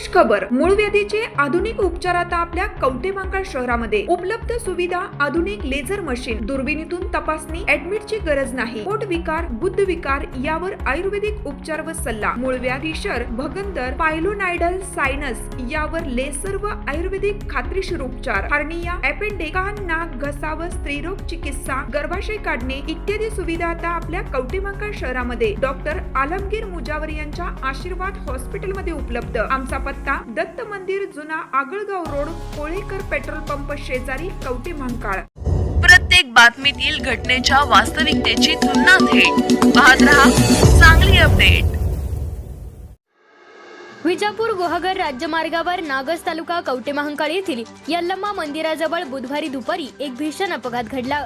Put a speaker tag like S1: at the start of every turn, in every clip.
S1: खबर मूळव्याधीचे आधुनिक उपचार आता आपल्या कवठेमहांकाळ शहरामध्ये उपलब्ध सुविधा आधुनिक लेझर मशीन दुर्बिणीतून तपासणी ऍडमिटची गरज नाही पोट विकार बुद्ध विकार यावर आयुर्वेदिक उपचार व सल्ला मूळव्याधी फिशर भगंदर पायलोनायडल सायनस यावर लेसर व आयुर्वेदिक खात्रीशीर उपचार हार्निया अपेंडिक्स कान नाक घसा व स्त्रीरोग चिकित्सा गर्भाशय काढणे इत्यादी सुविधा आता आपल्या कवठेमहांकाळ शहरामध्ये डॉक्टर आलमगीर मुजावर यांच्या आशीर्वाद हॉस्पिटल मध्ये उपलब्ध। आमचा पत्ता दत्त मंदिर जुना Agalgaon road Kolekar petrol pump शेजारी कवठेमहांकाळ।
S2: प्रत्येक बातमीतील घटनेच्या वास्तविकतेची तुलना थेट पाहत रहा चांगली अपडेट।
S3: विजापूर गोहागर राज्यमार्गावर नागस तालुका कवठेमहांकाळ येथील यल्लम्मा मंदिराजवळ बुधवारी दुपारी एक भीषण अपघात घडला।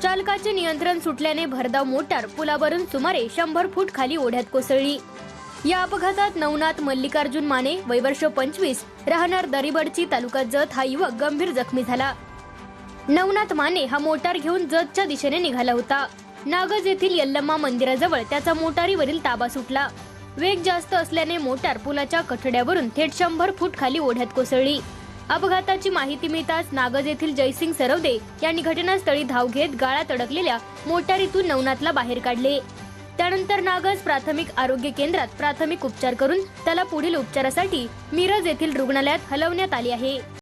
S3: चालकाचे नियंत्रण सुटल्याने भरधाव मोटार पुलावरून सुमारे 100 फूट खाली ओढ्यात कोसळली। या अपघातात नवनाथ मल्लिकार्जुन माने वय वर्ष 25 राहणार दरीबडची तालुका जत हा युवक गंभीर जखमी झाला। नवनाथ माने हा मोटार घेऊन जतच्या दिशेने निघाला होता। नागज येथील यल्लम्मा मंदिराजवळ त्याचा मोटारीवरील ताबा सुटला। वेग जास्त असल्याने मोटार पुलाच्या कठड्यावरून थेट 100 फूट खाली ओढ्यात कोसळली। अपघाताची माहिती मिळताच नागज येथील जयसिंग सरवदे यांनी घटनास्थळी धाव घेत गाळात अडकलेल्या मोटारीतून नवनाथला बाहेर काढले। त्यानंतर नागज प्राथमिक आरोग्य केंद्रात प्राथमिक उपचार करून त्याला पुढील उपचारासाठी मिरज येथील रुग्णालयात हलवण्यात आले आहे।